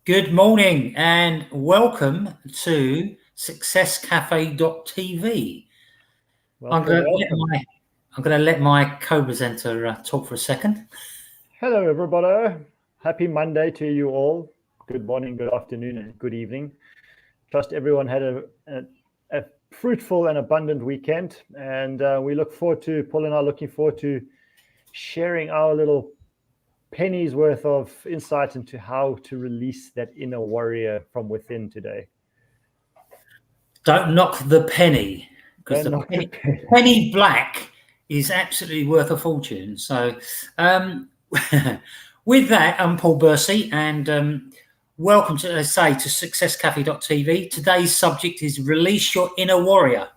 Good morning and welcome to successcafe.tv. I'm Welcome, going welcome. to let my co-presenter talk for a second. Hello, everybody. Happy Monday to you all. Good morning, good afternoon, and good evening. Trust everyone had a fruitful and abundant weekend, and Paul and I are looking forward to sharing our little pennies worth of insight into how to release that inner warrior from within today. Don't knock the penny, because Don't the knock the penny black is absolutely worth a fortune. So with that, I'm Paul Bursey, and welcome to successcafe.tv. Today's subject is release your inner warrior.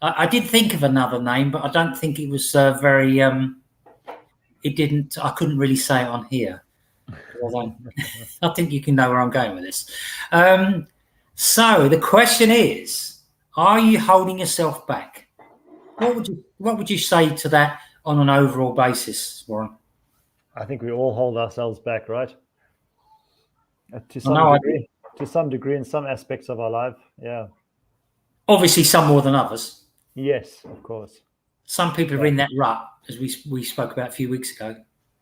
I did think of another name, but I don't think it was very it didn't. I couldn't really say it on here. I think you can know where I'm going with this. So the question is: are you holding yourself back? What would you say to that on an overall basis, Warren? I think we all hold ourselves back, right? To some degree, in some aspects of our life. Yeah. Obviously, some more than others. Yes, of course. Some people are in that rut, as we spoke about a few weeks ago,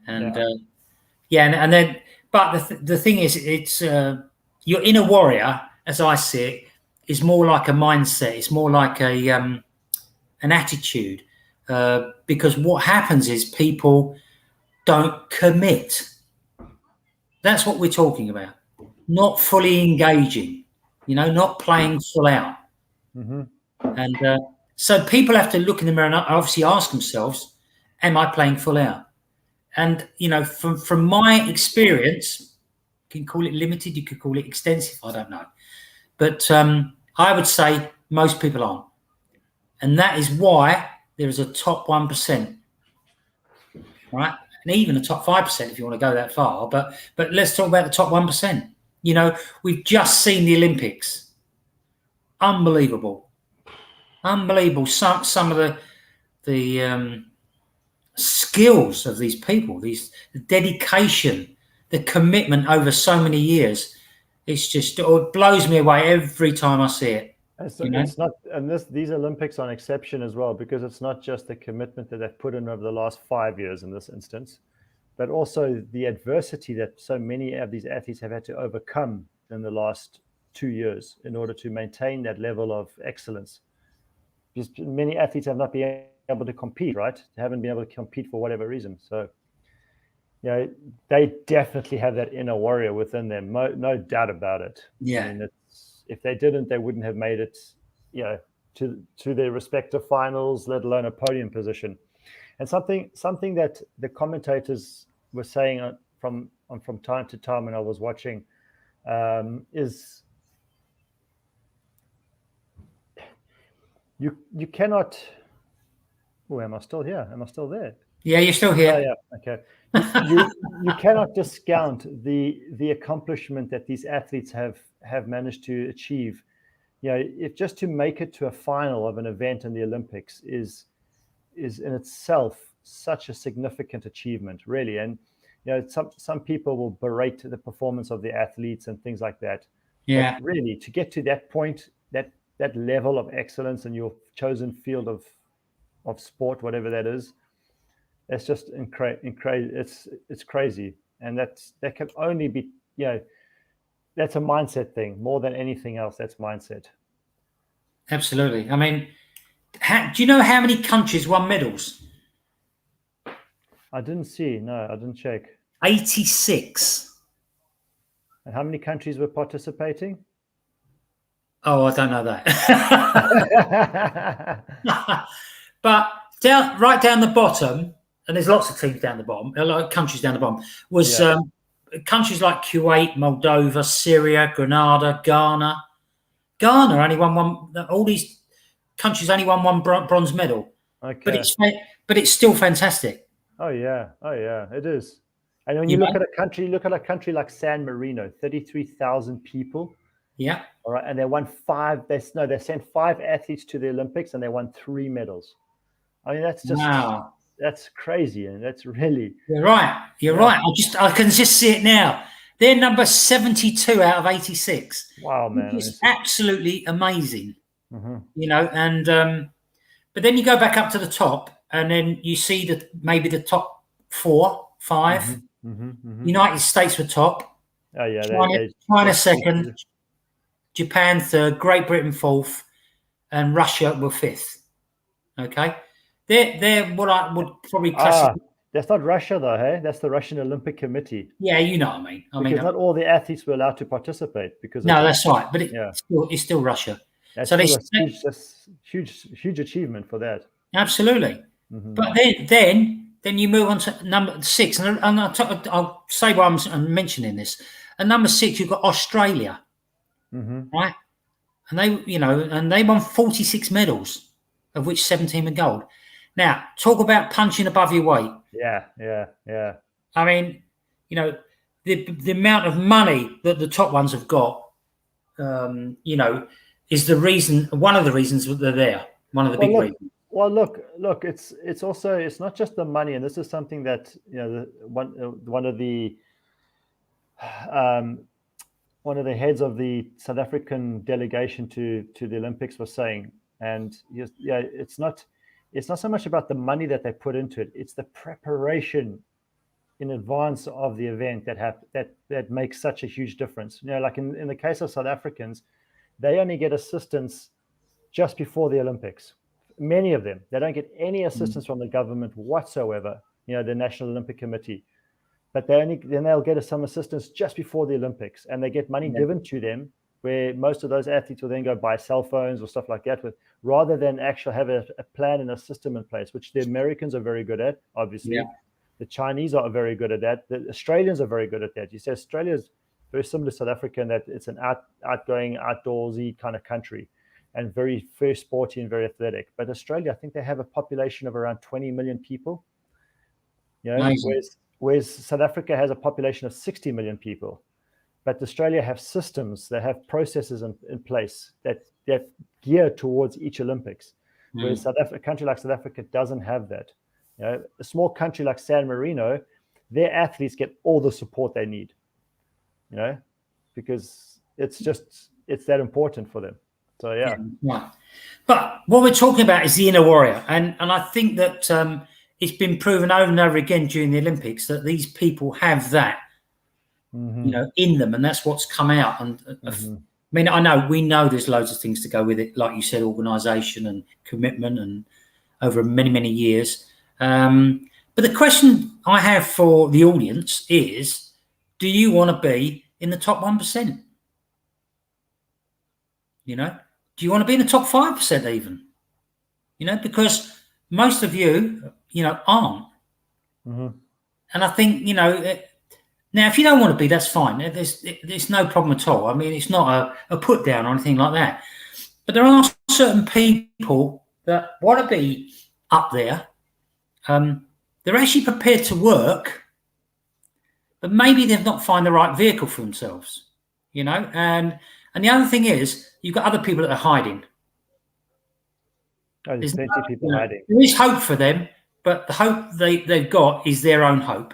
and yeah. but the thing is, it's your inner warrior, as I see it, is more like a mindset. It's more like an attitude, because what happens is people don't commit. That's what we're talking about. Not fully engaging, not playing full out. Mm-hmm. And so people have to look in the mirror and obviously ask themselves, am I playing full out? And, from my experience, you can call it limited, you could call it extensive, I don't know. But I would say most people aren't. And that is why there is a top 1%, right? And even a top 5% if you want to go that far. But let's talk about the top 1%. We've just seen the Olympics. Unbelievable. Some of the skills of these people, the dedication, the commitment over so many years. It blows me away every time I see it. It's not, and these Olympics are an exception as well, because it's not just the commitment that they've put in over the last 5 years in this instance, but also the adversity that so many of these athletes have had to overcome in the last 2 years in order to maintain that level of excellence. Because many athletes have not been able to compete, right? They haven't been able to compete for whatever reason. So, they definitely have that inner warrior within them, no doubt about it. Yeah. I mean, if they didn't, they wouldn't have made it, to their respective finals, let alone a podium position. And something that the commentators were saying from time to time when I was watching is you cannot. Oh, am I still here? Am I still there? Yeah, you're still here. Oh, yeah. Okay. You cannot discount the accomplishment that these athletes have managed to achieve. If just to make it to a final of an event in the Olympics is in itself such a significant achievement, really. And some people will berate the performance of the athletes and things like that. Yeah. But really, to get to that point, that level of excellence in your chosen field of sport, whatever that is, it's just it's crazy. And that can only be, that's a mindset thing more than anything else. That's mindset. Absolutely. I mean, do you know how many countries won medals? I didn't see. No, I didn't check. 86. And how many countries were participating? Oh, I don't know that. But right down the bottom, and there's lots of teams down the bottom, like countries down the bottom, was countries like Kuwait, Moldova, Syria, Grenada, Ghana. Ghana only won one. All these countries only won one bronze medal. Okay. But it's still fantastic. Oh yeah, it is. And when you look at a country like San Marino, 33,000 people. Yeah. All right, and they won they sent 5 athletes to the Olympics and they won 3 medals. I mean, that's just that's crazy, and that's really. You're right. I can just see it now. They're number 72 out of 86. Wow, man. It's absolutely amazing. Mm-hmm. You know, and but then you go back up to the top, and then you see that maybe the top 4, 5. Mm-hmm. Mm-hmm. Mm-hmm. United States were top. Oh yeah, China second, Japan third, Great Britain fourth, and Russia were fifth. Okay, they're what I would probably classify. That's not Russia though, hey? That's the Russian Olympic Committee. Yeah, you know what I mean. Because not all the athletes were allowed to participate because no, that's right. But it's still Russia. That's so still huge achievement for that. Absolutely. Mm-hmm. But then you move on to number 6, and I'll say why I'm mentioning this. At number 6, you've got Australia, right? And they won 46 medals, of which 17 were gold. Now, talk about punching above your weight. Yeah. I mean, the amount of money that the top ones have got, is one of the reasons that they're there. One of the big reasons. Well, look. It's also, it's not just the money, and this is something that one of the heads of the South African delegation to the Olympics was saying, and it's not so much about the money that they put into it; it's the preparation in advance of the event that makes such a huge difference. Like in the case of South Africans, they only get assistance just before the Olympics. Many of them, they don't get any assistance from the government whatsoever, the National Olympic Committee. But then they'll get some assistance just before the Olympics, and they get money given to them, where most of those athletes will then go buy cell phones or stuff like that, rather than actually have a plan and a system in place, which the Americans are very good at, obviously. Yeah. The Chinese are very good at that. The Australians are very good at that. You say Australia is very similar to South Africa in that it's an outgoing, outdoorsy kind of country, and very sporty and very athletic. But Australia, I think they have a population of around 20 million people. Whereas South Africa has a population of 60 million people. But Australia have systems, they have processes in place that gear towards each Olympics. Whereas a country like South Africa doesn't have that. A small country like San Marino, their athletes get all the support they need. Because it's that important for them. So yeah. But what we're talking about is the inner warrior, and I think that it's been proven over and over again during the Olympics that these people have that, in them, and that's what's come out. And I mean, we know there's loads of things to go with it, like you said, organisation and commitment, and over many, many years. But the question I have for the audience is, do you want to be in the top 1%? Do you want to be in the top 5% even? Because most of you, aren't. And I think, now if you don't want to be, that's fine. There's no problem at all. I mean, it's not a put down or anything like that. But there are certain people that want to be up there. They're actually prepared to work, but maybe they've not found the right vehicle for themselves, and the other thing is, you've got other people that are hiding. There's plenty of people hiding. There is hope for them, but the hope they've got is their own hope,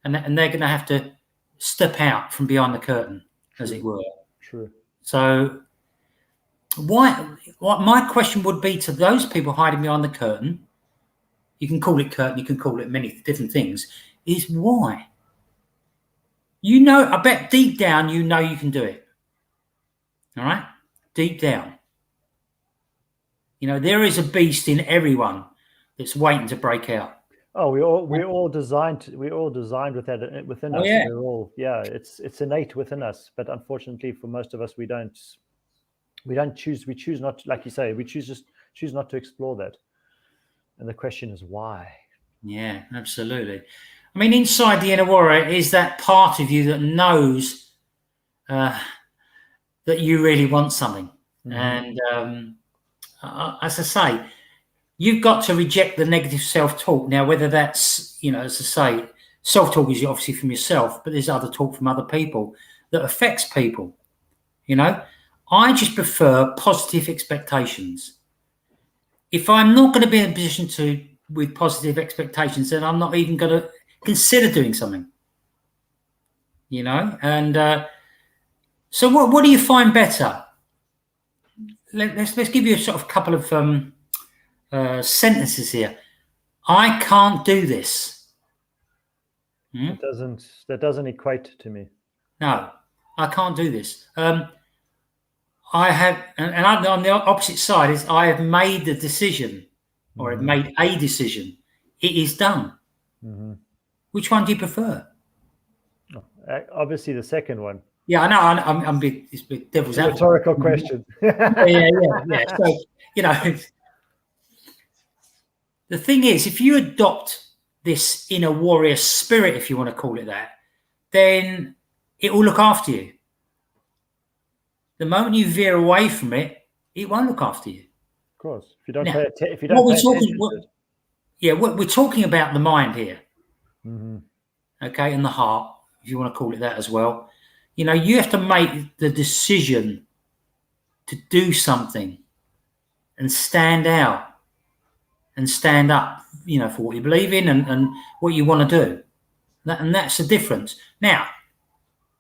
and they're going to have to step out from behind the curtain, as it were. True. So, what my question would be to those people hiding behind the curtain, you can call it curtain, you can call it many different things, is why? I bet deep down you can do it. All right? Deep down. There is a beast in everyone that's waiting to break out. Oh, we're all designed with that within us. Yeah. We're all, it's innate within us, but unfortunately for most of us, we don't choose. We choose not, like you say, we choose not to explore that. And the question is why? Yeah, absolutely. I mean, inside the inner warrior is that part of you that knows that you really want something. And as I say, you've got to reject the negative self-talk. Now, whether that's, as I say, self-talk is obviously from yourself, but there's other talk from other people that affects people. I just prefer positive expectations. If I'm not going to be in a position with positive expectations, then I'm not even going to consider doing something. And so what do you find better? Let's give you a sort of couple of sentences here. I can't do this. That doesn't equate to me. No, I can't do this. I have, and I'm on the opposite side, is I have made the decision, or I've made a decision. It is done. Which one do you prefer? Obviously, the second one. Yeah, I know. It's a bit devil's advocate. Rhetorical question. Yeah. So, the thing is, if you adopt this inner warrior spirit, if you want to call it that, then it will look after you. The moment you veer away from it, it won't look after you. Of course, if you don't pay attention. We're talking about the mind here, okay, and the heart, if you want to call it that as well. You have to make the decision to do something and stand out and stand up, for what you believe in and what you want to do. And that's the difference. Now,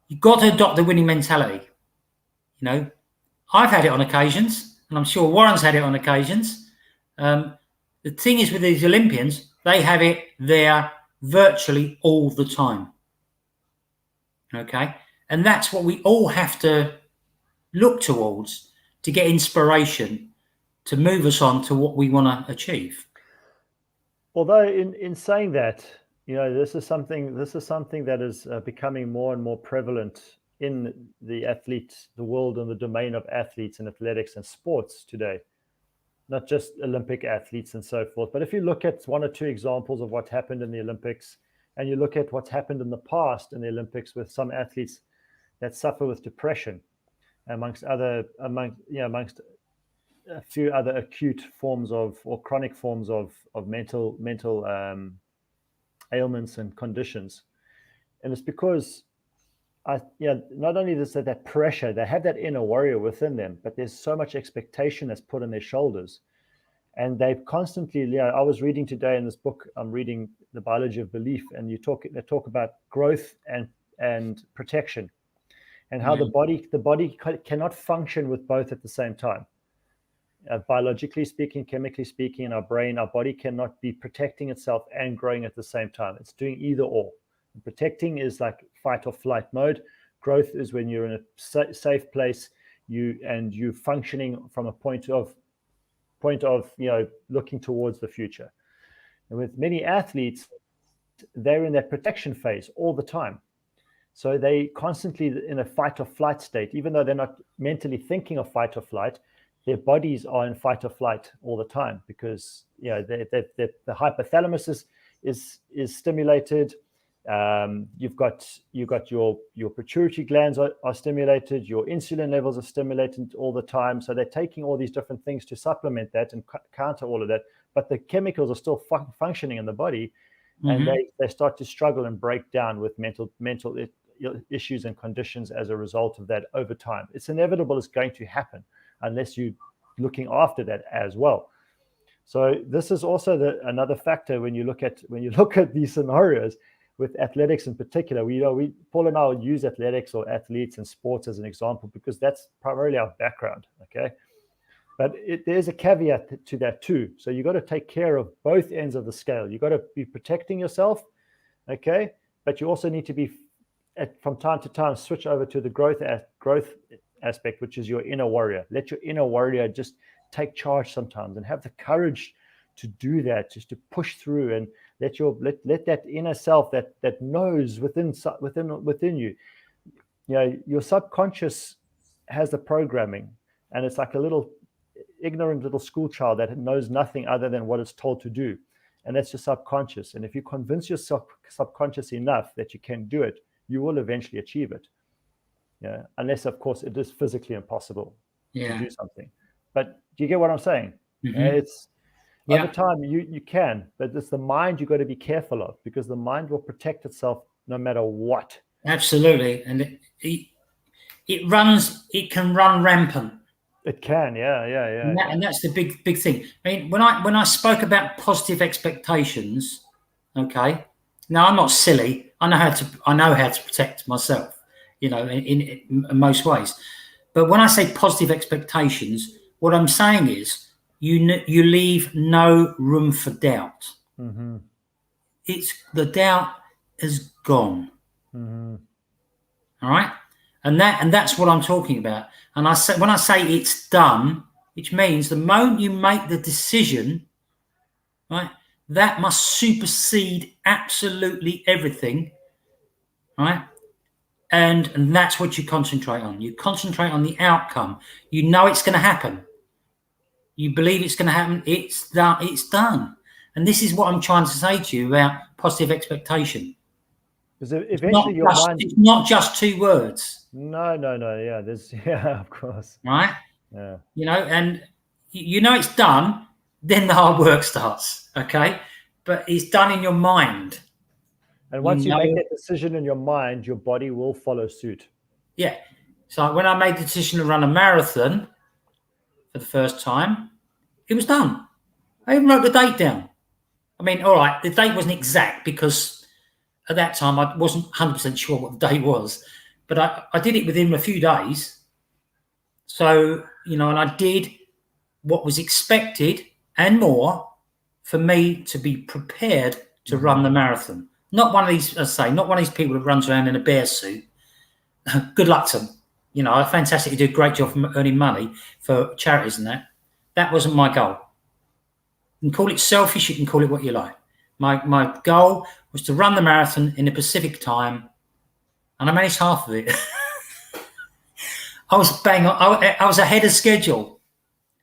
you've got to adopt the winning mentality. I've had it on occasions, and I'm sure Warren's had it on occasions. The thing is with these Olympians, they have it there virtually all the time. Okay? And that's what we all have to look towards to get inspiration to move us on to what we want to achieve. Although in saying that, this is something that is becoming more and more prevalent in the world and the domain of athletes and athletics and sports today, not just Olympic athletes and so forth. But if you look at one or two examples of what happened in the Olympics, and you look at what's happened in the past in the Olympics with some athletes that suffer with depression, amongst a few other acute forms or chronic forms of mental ailments and conditions, and it's because not only is there that pressure, they have that inner warrior within them, but there's so much expectation that's put on their shoulders. And they constantly, I was reading today in this book, I'm reading The Biology of Belief, and they talk about growth and protection, and how the body cannot function with both at the same time. Biologically speaking, chemically speaking, in our brain, our body cannot be protecting itself and growing at the same time. It's doing either or. Protecting is like fight or flight mode. Growth is when you're in a safe place, you're functioning from a point of looking towards the future. And with many athletes, they're in that protection phase all the time. So they constantly in a fight or flight state, even though they're not mentally thinking of fight or flight, their bodies are in fight or flight all the time, because the hypothalamus is stimulated. You've got your pituitary glands are stimulated, your insulin levels are stimulated all the time. So they're taking all these different things to supplement that and counter all of that, but the chemicals are still functioning in the body, and they start to struggle and break down with mental issues and conditions as a result of that over time. It's inevitable. It's going to happen unless you're looking after that as well. So this is also another factor when you look at these scenarios with athletics in particular. Paul and I will use athletics or athletes and sports as an example because that's primarily our background. Okay, but there's a caveat to that too. So you got to take care of both ends of the scale. You got to be protecting yourself, okay, but you also need to be from time to time switch over to the growth aspect, which is your inner warrior. Let your inner warrior just take charge sometimes and have the courage to do that, just to push through and let that inner self that knows within you. Your subconscious has the programming, and it's like a little ignorant little school child that knows nothing other than what it's told to do, and that's your subconscious. And if you convince your subconscious enough that you can do it, you will eventually achieve it. Unless of course it is physically impossible to do something. But do you get what I'm saying? It's over time you can, but it's the mind you got to be careful of, because the mind will protect itself no matter what. Absolutely. And it can run rampant. It can, and that's the big thing. I mean, when I spoke about positive expectations, okay, now I'm not silly. I know how to protect myself, in most ways. But when I say positive expectations, what I'm saying is you leave no room for doubt. Mm-hmm. It's the doubt is gone. Mm-hmm. All right, and that's what I'm talking about. And when I say it's done, which means the moment you make the decision, right, that must supersede absolutely everything, right? And that's what you concentrate on. You concentrate on the outcome. You know it's going to happen. You believe it's going to happen. It's done. It's done. And this is what I'm trying to say to you about positive expectation. Because eventually It's not just two words. No. Yeah, yeah, of course. Right? Yeah. And it's done, then the hard work starts. Okay? But it's done in your mind. And once you make that decision in your mind, your body will follow suit. Yeah. So when I made the decision to run a marathon for the first time, it was done. I even wrote the date down. I mean, all right, the date wasn't exact because at that time I wasn't 100% sure what the date was, but I did it within a few days. So, and I did what was expected and more for me to be prepared to run the marathon. Not one of these, as I say, not one of these people that runs around in a bear suit. Good luck to them. Fantastic. You do a great job for earning money for charities and that. That wasn't my goal. You can call it selfish, you can call it what you like. My goal was to run the marathon in the Pacific time, and I managed half of it. I was bang on. I was ahead of schedule,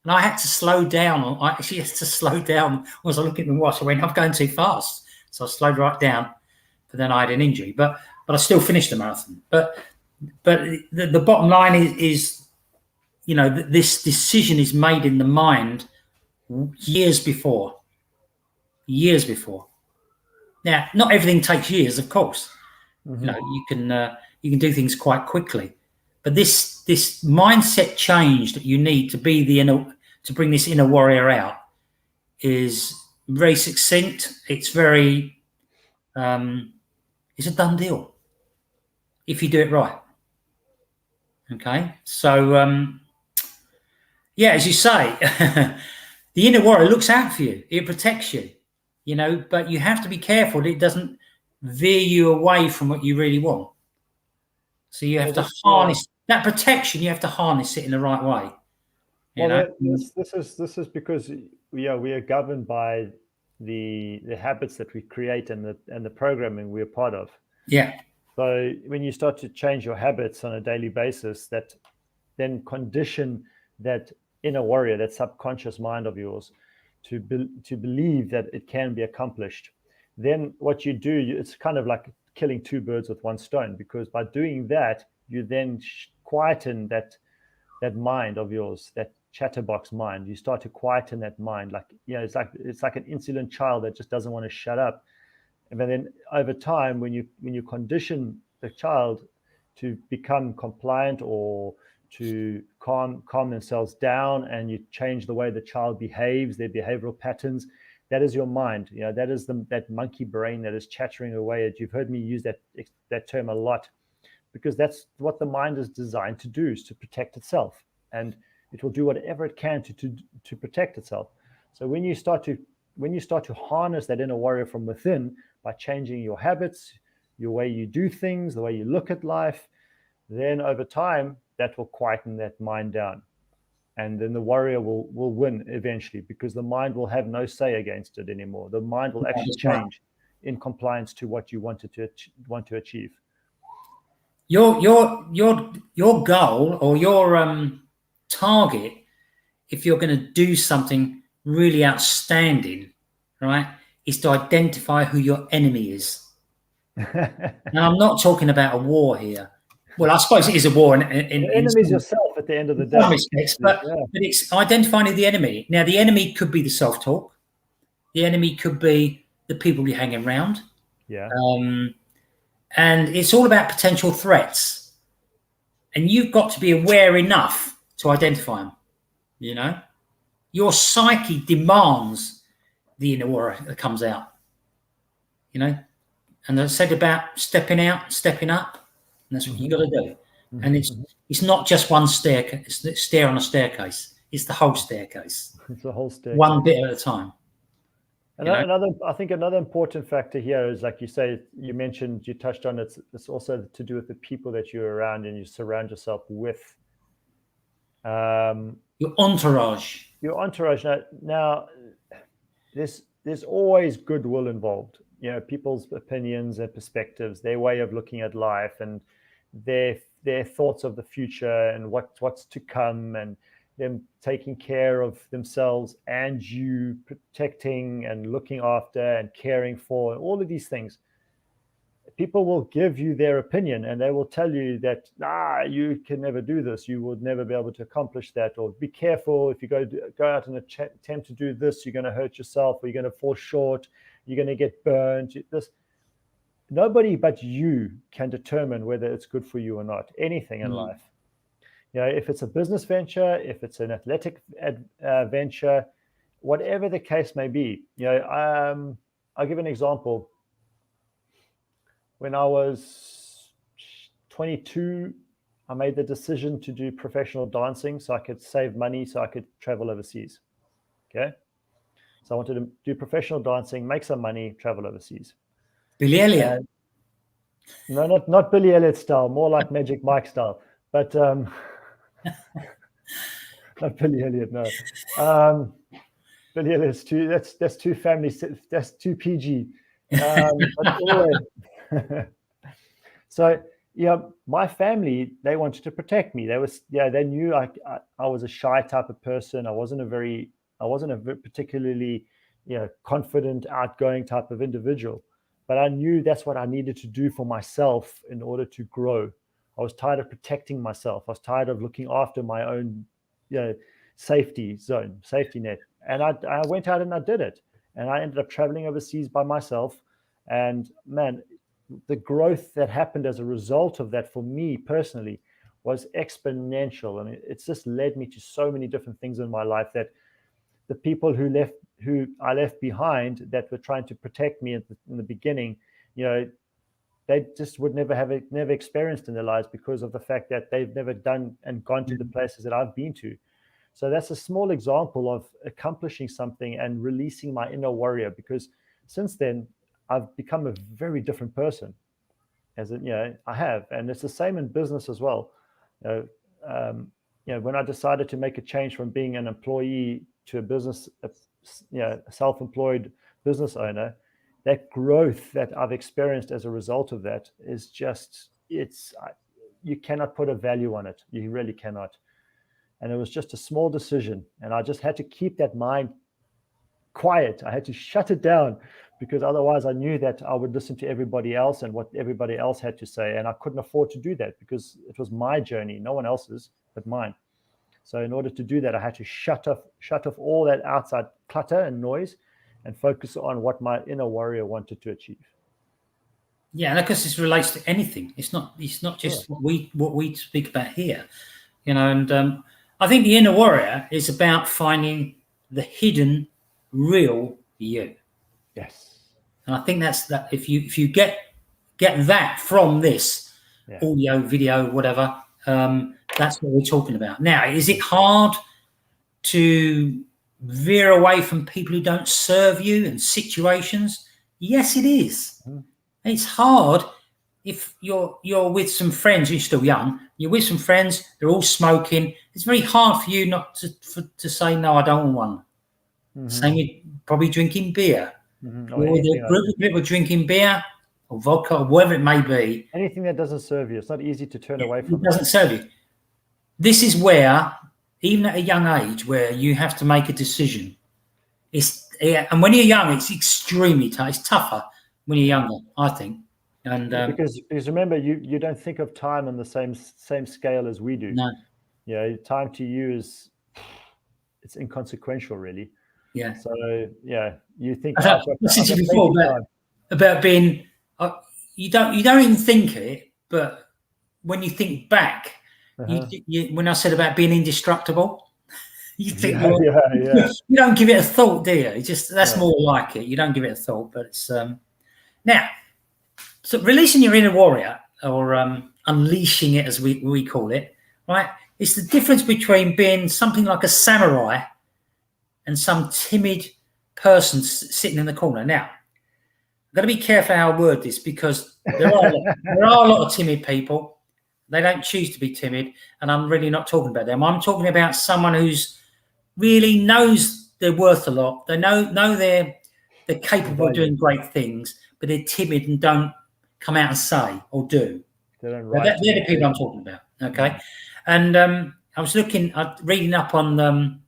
and I had to slow down. I actually had to slow down. As I looked at my watch, I went, I'm going too fast. So I slowed right down, but then I had an injury. But I still finished the marathon. But the bottom line is this decision is made in the mind years before. Now, not everything takes years, of course. You can do things quite quickly, but this mindset change that you need to to bring this inner warrior out is very succinct. It's very it's a done deal if you do it right. Okay, so as you say, the inner warrior looks out for you. It protects you. But you have to be careful that it doesn't veer you away from what you really want. So you have to harness that protection. You have to harness it in the right way. This is because we are governed by the habits that we create and the programming we're part of. Yeah. So when you start to change your habits on a daily basis, that then condition that inner warrior, that subconscious mind of yours, to believe that it can be accomplished. Then what you do, it's kind of like killing two birds with one stone, because by doing that, you then quieten that mind of yours, that chatterbox mind. You start to quieten that mind, it's like an insolent child that just doesn't want to shut up. And then over time, when you condition the child to become compliant or to calm themselves down, and you change the way the child behaves, their behavioral patterns, that is your mind. That is that monkey brain that is chattering away. You've heard me use that term a lot, because that's what the mind is designed to do, is to protect itself, and it will do whatever it can to protect itself. So when you start to harness that inner warrior from within by changing your habits, your way you do things, the way you look at life, then over time that will quieten that mind down, and then the warrior will win eventually, because the mind will have no say against it anymore. The mind will actually change in compliance to what you want to achieve. Your goal or your target, if you're going to do something really outstanding, right, is to identify who your enemy is. Now, I'm not talking about a war here. Well, I suppose it is a war. The enemy is yourself at the end of the day. But it's identifying the enemy. Now, the enemy could be the self-talk. The enemy could be the people you're hanging around. Yeah. And it's all about potential threats. And you've got to be aware enough to identify them. Your psyche demands the inner warrior that comes out. And I said about stepping out, stepping up, and that's what you got to do. And it's not just one staircase, stair on a staircase. It's the whole staircase. It's a whole staircase. One bit at a time. I think another important factor here is, like you say, you mentioned, you touched on it, it's also to do with the people that you're around and you surround yourself with. Your entourage. Your entourage. Now there's always goodwill involved. You know, people's opinions and perspectives, their way of looking at life, and their thoughts of the future and what's to come, and them taking care of themselves and you protecting and looking after and caring for, and all of these things. People will give you their opinion and they will tell you that, you can never do this. You would never be able to accomplish that. Or be careful, if you go out and attempt to do this, you're going to hurt yourself, or you're going to fall short, you're going to get burned. Nobody but you can determine whether it's good for you or not, anything in life. You know, if it's a business venture, if it's an athletic venture, whatever the case may be. You know, I'll give an example. When I was 22, I made the decision to do professional dancing so I could save money, so I could travel overseas. Okay. So I wanted to do professional dancing, make some money, travel overseas. Billy Elliot. No, not Billy Elliot style, more like Magic Mike style. But not Billy Elliot, no. Billy Elliot's too, that's too family, that's too PG. But anyway. So, my family, they wanted to protect me. They knew I was a shy type of person. I wasn't a particularly, confident, outgoing type of individual. But I knew that's what I needed to do for myself in order to grow. I was tired of protecting myself. I was tired of looking after my own, safety net. And I went out and I did it. And I ended up traveling overseas by myself. And man, the growth that happened as a result of that for me personally was exponential. I mean, it's just led me to so many different things in my life that the people who I left behind that were trying to protect me in the beginning, they just would never experienced in their lives because of the fact that they've never done and gone to the places that I've been to. So that's a small example of accomplishing something and releasing my inner warrior, because since then I've become a very different person. I have, and it's the same in business as well. When I decided to make a change from being an employee to a self-employed business owner, that growth that I've experienced as a result of that is just, you cannot put a value on it. You really cannot. And it was just a small decision. And I just had to keep that mind quiet. I had to shut it down, because otherwise I knew that I would listen to everybody else and what everybody else had to say. And I couldn't afford to do that because it was my journey, no one else's but mine. So in order to do that, I had to shut off all that outside clutter and noise and focus on what my inner warrior wanted to achieve. Yeah, and of course this relates to anything. It's not just what we speak about here, and I think the inner warrior is about finding the hidden real you. Yes. And I think that's that. If you get that from this audio, video, whatever, that's what we're talking about. Now, is it hard to veer away from people who don't serve you and situations? Yes, it is. It's hard if you're with some friends. You're still young. You're with some friends. They're all smoking. It's very hard for you not to say no. I don't want one. Same with probably drinking beer. Or the group of people drinking beer or vodka or whatever it may be. Anything that doesn't serve you. It's not easy to turn away from. It doesn't serve you. This is where, even at a young age, where you have to make a decision. And when you're young, it's extremely tough. It's tougher when you're younger, I think. And because remember, you don't think of time on the same scale as we do. No. Time to you it's inconsequential, really. Yeah. So you think I listened to you before about being. You don't even think it, but when you think back, when I said about being indestructible, you think you don't give it a thought, do you? That's more like it. You don't give it a thought, but it's now So releasing your inner warrior, or unleashing it, as we call it, right? It's the difference between being something like a samurai and some timid person sitting in the corner. Now, I've got to be careful how I word this, because there are a lot of timid people. They don't choose to be timid, and I'm really not talking about them. I'm talking about someone who's really knows they're worth a lot. They know they're capable of doing great things, but they're timid and don't come out and say or do. They're the people I'm talking about. Okay, and I was reading up on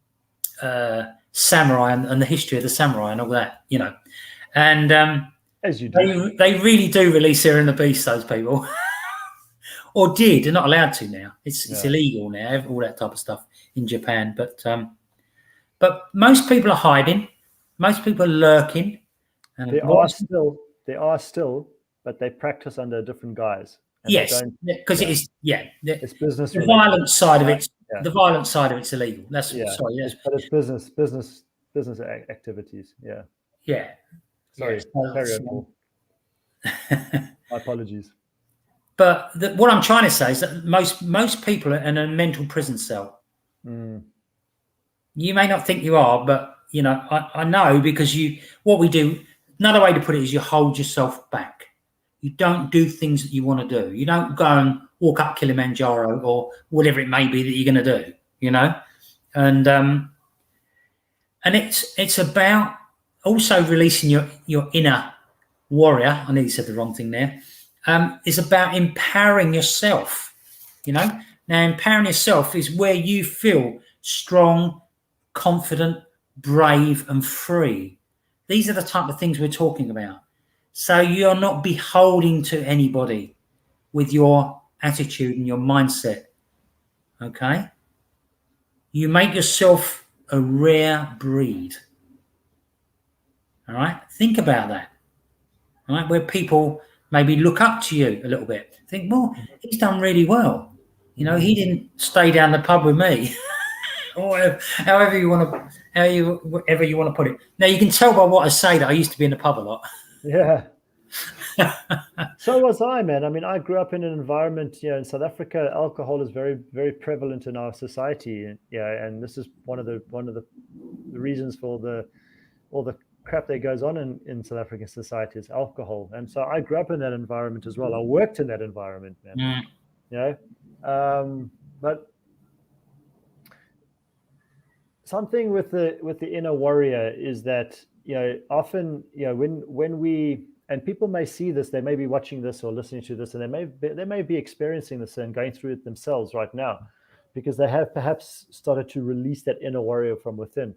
samurai and the history of the samurai and all that, and as you do, they really do release their inner beast. Those people. Or did. They're not allowed to now. It's illegal now, all that type of stuff in Japan. But most people are hiding. Most people are lurking. And there are still, but they practice under a different guise. Yes, because it's business. The violent side of it. The violent side of it's illegal. That's sorry. Yes. But it's business activities. Yeah. Yeah. Sorry. Carry on. My apologies. But what I'm trying to say is that most people are in a mental prison cell. You may not think you are, but I know, because what we do. Another way to put it is you hold yourself back. You don't do things that you want to do. You don't go and walk up Kilimanjaro or whatever it may be that you're going to do. And it's about also releasing your inner warrior. I nearly said the wrong thing there. Is about empowering yourself. Now, empowering yourself is where you feel strong, confident, brave, and free. These are the type of things we're talking about. So you're not beholden to anybody with your attitude and your mindset. Okay? You make yourself a rare breed. All right? Think about that. All right? Where people maybe look up to you a little bit. Think, well, he's done really well. He didn't stay down the pub with me. Or however you want to put it. Now, you can tell by what I say that I used to be in the pub a lot. Yeah. So was I, man. I mean, I grew up in an environment, in South Africa, alcohol is very, very prevalent in our society. And this is one of the reasons for all the crap that goes on in South African society is alcohol. And so I grew up in that environment as well. I worked in that environment, man. But something with the inner warrior is that often when we, and people may see this, they may be watching this or listening to this, and they may be experiencing this and going through it themselves right now, because they have perhaps started to release that inner warrior from within.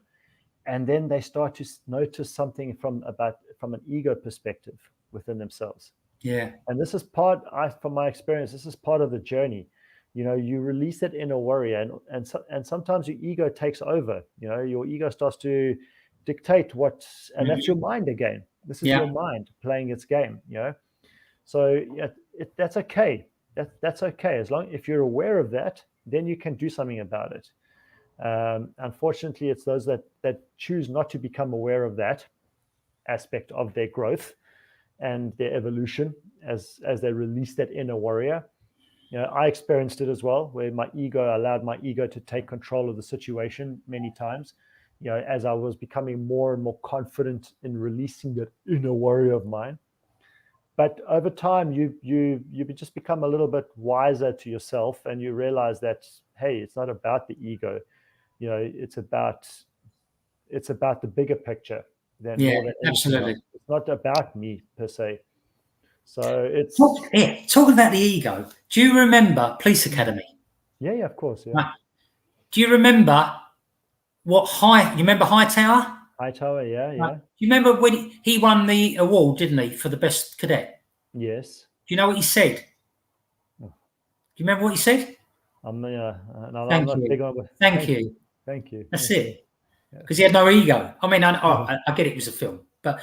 And then they start to notice something from an ego perspective within themselves. Yeah. And this is from my experience, this is part of the journey. You release that inner warrior, and sometimes your ego takes over. Your ego starts to dictate and that's your mind again. This is your mind playing its game. So that's okay. That's okay, as long if you're aware of that, then you can do something about it. Unfortunately, it's those that choose not to become aware of that aspect of their growth and their evolution as they release that inner warrior. I experienced it as well, where I allowed my ego to take control of the situation many times. As I was becoming more and more confident in releasing that inner warrior of mine. But over time, you just become a little bit wiser to yourself, and you realize that, hey, it's not about the ego. It's about the bigger picture than more than absolutely. Else. It's not about me per se. So it's talking about the ego. Do you remember Police Academy? Yeah, of course. Yeah. Right. Do you remember you remember Hightower? Hightower, yeah. Do you remember when he won the award, didn't he, for the best cadet? Yes. Do you know what he said? Do you remember what he said? Thank you. Thank you. That's it. Because he had no ego. I mean, I get it was a film, but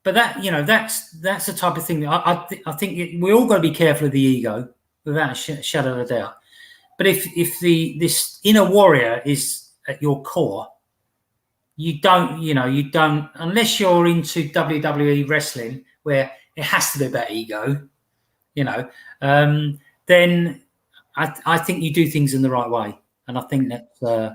that that's the type of thing that I think we all got to be careful of the ego, without a shadow of a doubt. But if this inner warrior is at your core, you don't unless you're into WWE wrestling, where it has to be about ego, then I think you do things in the right way. And I think that's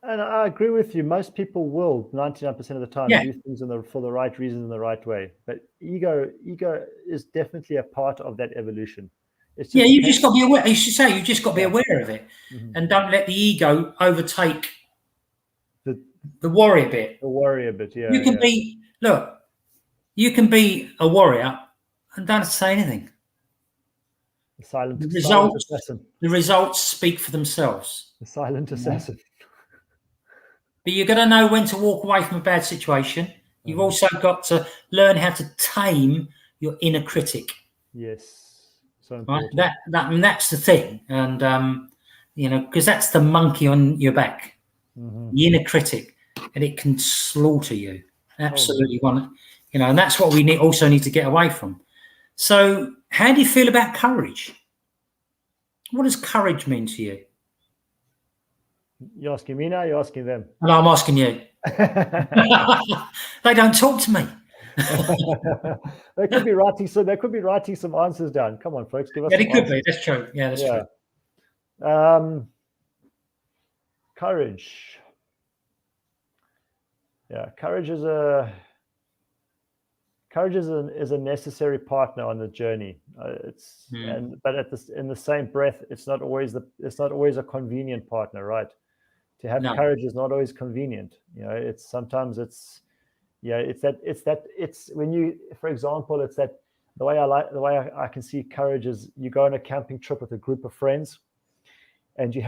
and I agree with you. Most people will 99% of the time do things for the right reasons in the right way. But ego is definitely a part of that evolution. It's just you just got to be aware. You should say you just got to be aware of it, mm-hmm. and don't let the ego overtake the warrior bit. The warrior bit, yeah. You can be you can be a warrior and don't have to say anything. The results speak for themselves. The silent assassin. But you've got to know when to walk away from a bad situation. You've also got to learn how to tame your inner critic. Yes, so important. Right? That's the thing, and because that's the monkey on your back, the inner critic, and it can slaughter you. Absolutely, and that's what we also need to get away from. So, how do you feel about courage? What does courage mean to you? You're asking me now, you're asking them? And I'm asking you. They don't talk to me. They could be writing some answers down. Come on, folks, give us. Yeah, they could be. That's true. Yeah, that's true. Courage. Yeah, courage is a necessary partner on the journey. But in the same breath, it's not always a convenient partner, right? To have courage is not always convenient. It's when you, for example, it's that the way I can see courage is you go on a camping trip with a group of friends, and you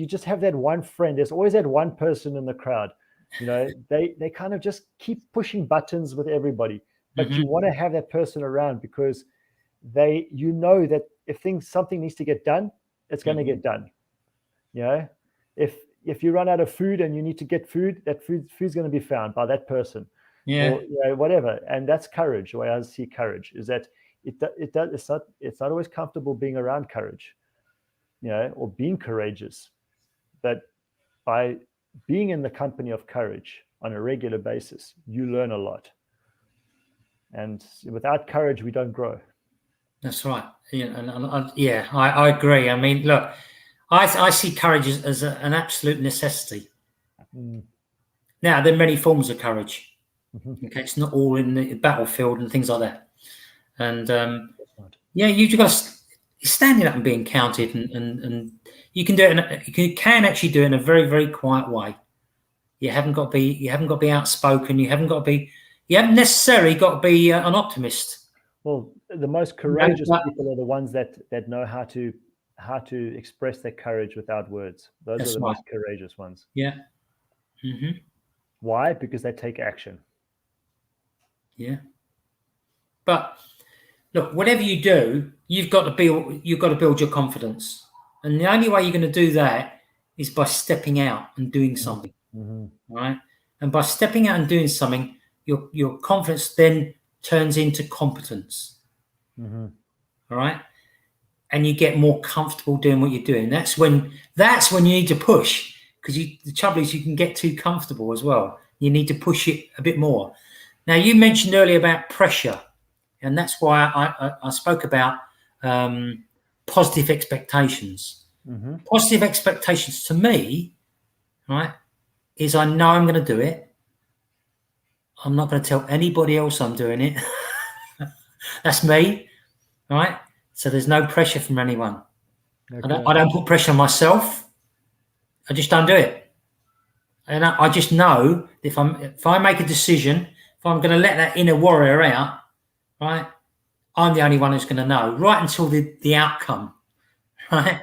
just have that one friend. There's always that one person in the crowd. They kind of just keep pushing buttons with everybody, but you want to have that person around because that if something needs to get done, it's going to get done. If you run out of food and you need to get food, food's going to be found by that person. Or whatever. And that's courage. The way I see courage is that it's not always comfortable being around courage, or being courageous, but by being in the company of courage on a regular basis, you learn a lot. And without courage, we don't grow. That's right. I agree. I mean, look, I see courage as an absolute necessity. Now, there are many forms of courage. Okay, it's not all in the battlefield and things like that. And you've got to standing up and being counted, and you can do it. You can actually do it in a very, very quiet way. You haven't got to be outspoken. You haven't necessarily got to be an optimist. Well, the most courageous people are the ones that know how to express their courage without words. Those are the most courageous ones. Yeah. Why? Because they take action. Yeah. But look, whatever you do, you've got to build your confidence, and the only way you're going to do that is by stepping out and doing something. Right? And by stepping out and doing something, your confidence then turns into competence. All right? And you get more comfortable doing what you're doing. That's when you need to push, because the trouble is you can get too comfortable as well. You need to push it a bit more. Now, you mentioned earlier about pressure, and that's why I spoke about positive expectations. Positive expectations to me, right, is I know I'm going to do it. I'm not going to tell anybody else I'm doing it. That's me, right? So there's no pressure from anyone. Okay. I don't put pressure on myself. I just don't do it. And I just know if I make a decision, if I'm going to let that inner warrior out, right, I'm the only one who's going to know, right until the outcome, right?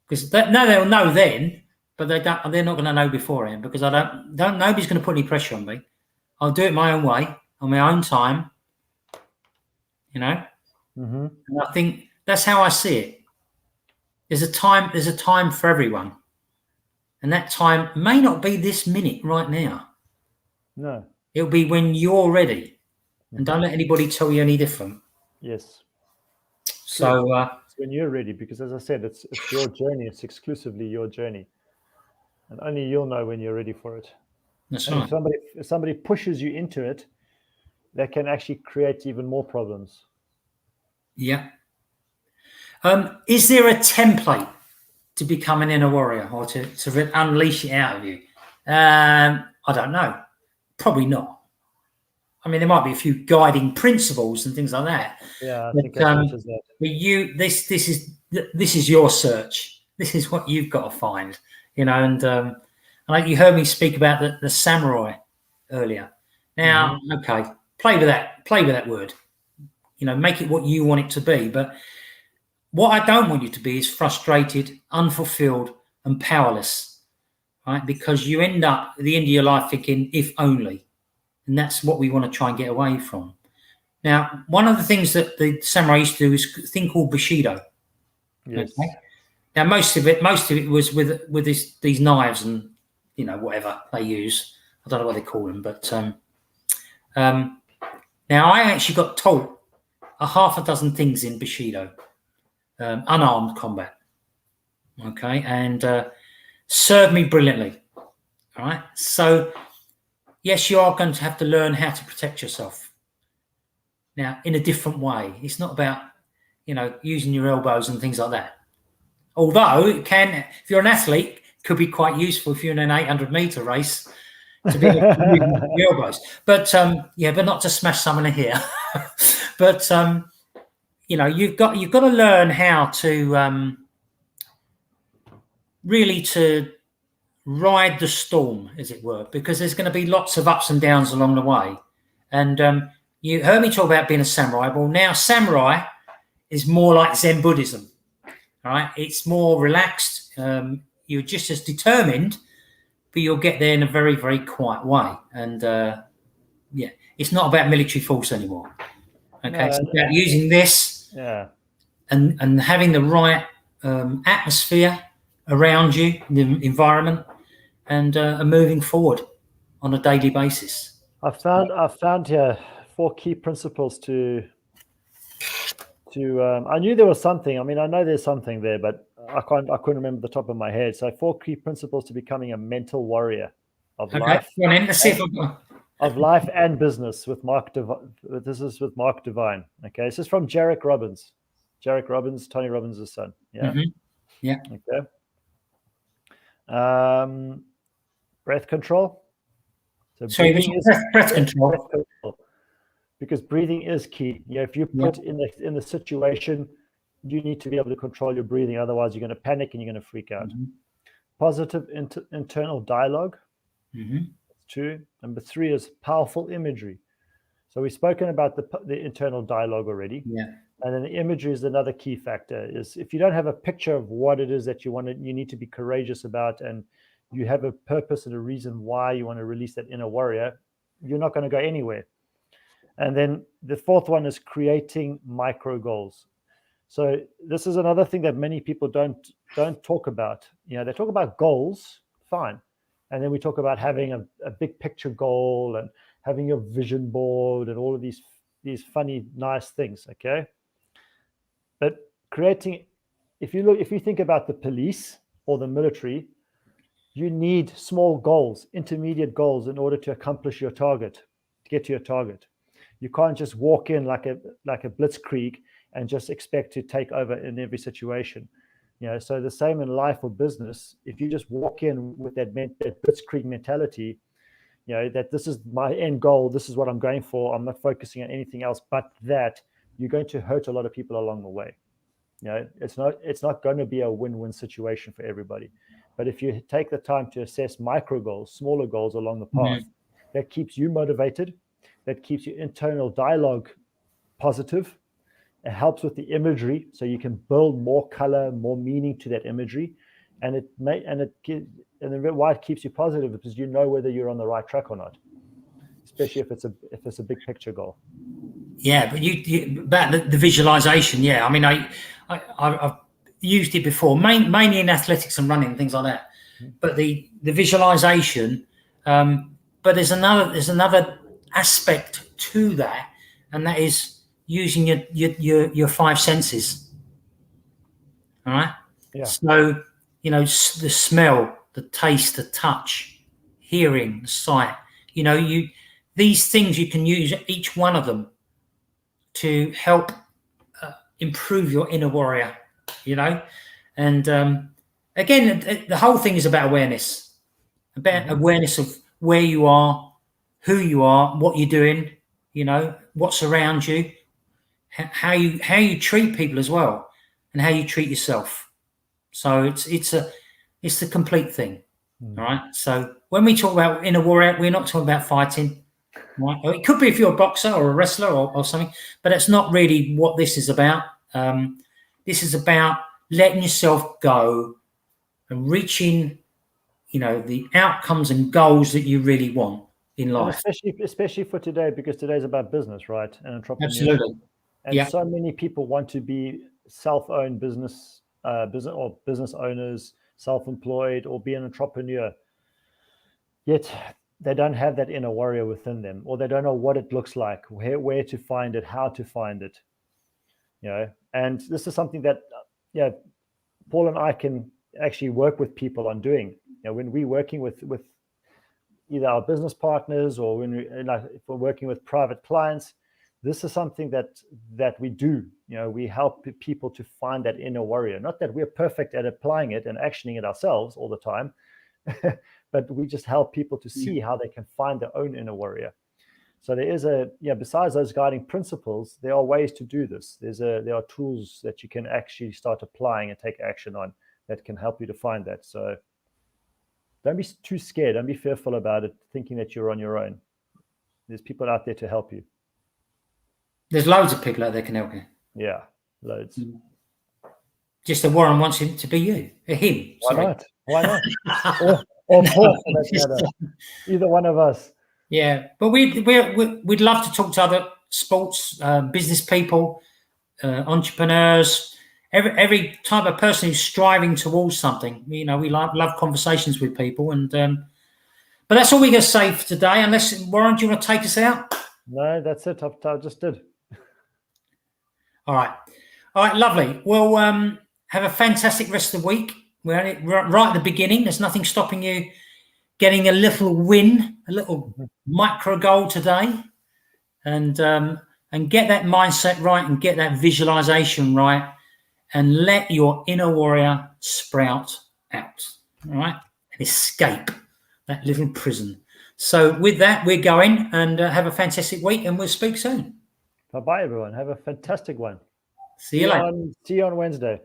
Because they'll know then, but they're not going to know beforehand, because nobody's going to put any pressure on me. I'll do it my own way, on my own time, And I think that's how I see it. There's a time for everyone. And that time may not be this minute right now. No. It'll be when you're ready. And don't let anybody tell you any different. Yes. So it's when you're ready, because as I said, it's your journey. It's exclusively your journey. And only you'll know when you're ready for it. That's and right. If somebody pushes you into it, that can actually create even more problems. Yeah. Is there a template to become an inner warrior, or to unleash it out of you? I don't know. Probably not. I mean, there might be a few guiding principles and things like that. Yeah, I think as much as that. But this is your search. This is what you've got to find, And like you heard me speak about the samurai earlier. Now, okay, play with that word. Make it what you want it to be. But what I don't want you to be is frustrated, unfulfilled, and powerless, right? Because you end up at the end of your life thinking, if only. And that's what we want to try and get away from. Now, one of the things that the samurai used to do is a thing called Bushido. Yes. Okay? Now, most of it was with these knives and whatever they use. I don't know what they call them, but now I actually got taught a half a dozen things in Bushido, unarmed combat. Okay, and served me brilliantly. All right, so yes, you are going to have to learn how to protect yourself. Now, in a different way. It's not about, using your elbows and things like that. Although it can, if you're an athlete, could be quite useful if you're in an 800-meter race to be able to use your elbows. But but not to smash someone in here. But you've got to learn how to really to ride the storm, as it were, because there's going to be lots of ups and downs along the way. And you heard me talk about being a samurai. Well, now samurai is more like Zen Buddhism. All right, it's more relaxed. You're just as determined, but you'll get there in a very, very quiet way. And it's not about military force anymore. Okay, it's about using this, and having the right atmosphere around you, the environment, and moving forward on a daily basis. I've found here 4 key principles to. I knew there was something. I mean, I know there's something there, but I couldn't remember the top of my head. So 4 key principles to becoming a mental warrior of life. Of life and business with Mark Divine. This is with Mark Divine. Okay, this is from Jarek Robbins. Jarek Robbins, Tony Robbins' son. Yeah. Mm-hmm. Yeah. Okay. Breath control. So breath control. Because breathing is key. If you put in the situation, you need to be able to control your breathing. Otherwise, you're going to panic and you're going to freak out. Mm-hmm. Positive internal dialogue. Mm-hmm. That's 2. Number 3 is powerful imagery. So we've spoken about the internal dialogue already. Yeah. And then the imagery is another key factor. Is if you don't have a picture of what it is that you need to be courageous about, and you have a purpose and a reason why you want to release that inner warrior, you're not going to go anywhere. And then the 4th one is creating micro goals. So this is another thing that many people don't talk about. They talk about goals, fine. And then we talk about having a big picture goal and having your vision board and all of these funny, nice things, okay? But creating, if you think about the police or the military, you need small goals, intermediate goals in order to accomplish your target, to get to your target. You can't just walk in like a blitzkrieg and just expect to take over in every situation. So the same in life or business. If you just walk in with that blitzkrieg mentality, that this is my end goal, this is what I'm going for, I'm not focusing on anything else but that, you're going to hurt a lot of people along the way. It's not going to be a win-win situation for everybody. But if you take the time to assess micro goals, smaller goals along the path, that keeps you motivated, that keeps your internal dialogue positive. It helps with the imagery, so you can build more color, more meaning to that imagery, and why it keeps you positive is because you know whether you're on the right track or not, especially if it's a big picture goal. Yeah, but you about the visualization. Yeah, I mean, I've used it before, mainly in athletics and running and things like that. But the visualization, but there's another aspect to that, and that is using your 5 senses. All right. Yeah. So the smell, the taste, the touch, hearing, the sight. these things, you can use each one of them to help improve your inner warrior, and again, the whole thing is about awareness, awareness of where you are, who you are, what you're doing, what's around you, how you treat people as well, and how you treat yourself. So it's the complete thing. All right. So when we talk about inner warrior, we're not talking about fighting. Right? It could be if you're a boxer or a wrestler or something, but that's not really what this is about. This is about letting yourself go and reaching, the outcomes and goals that you really want in life. And especially for today, because today's about business, right? And entrepreneurship. Absolutely. And so many people want to be self-owned business owners, self-employed, or be an entrepreneur. Yet they don't have that inner warrior within them, or they don't know what it looks like, where to find it, how to find it. And this is something that Paul and I can actually work with people on doing. When we're working with either our business partners, or when if we're working with private clients, this is something that we do. We help people to find that inner warrior. Not that we're perfect at applying it and actioning it ourselves all the time, but we just help people to see how they can find their own inner warrior. So there is besides those guiding principles, there are ways to do this. There are tools that you can actually start applying and take action on that can help you to find that. So don't be too scared. Don't be fearful about it, thinking that you're on your own. There's people out there to help you. There's loads of people out there can help you. Yeah, loads. Just that Warren wants him to be you, him. Why not? or Paul, for that matter. Either one of us. Yeah, but we'd love to talk to other sports, business people, entrepreneurs, every type of person who's striving towards something. We love conversations with people, and but that's all we're going to say for today. Unless, Warren, do you want to take us out? No, that's it. I just did. All right, lovely. Well, have a fantastic rest of the week. We're right at the beginning. There's nothing stopping you getting a little win, a little micro goal today, and get that mindset right, and get that visualization right, and let your inner warrior sprout out. All right, and escape that little prison. So with that, we're going, and have a fantastic week, and we'll speak soon. Bye-bye, everyone. Have a fantastic one. See you later. See you on Wednesday.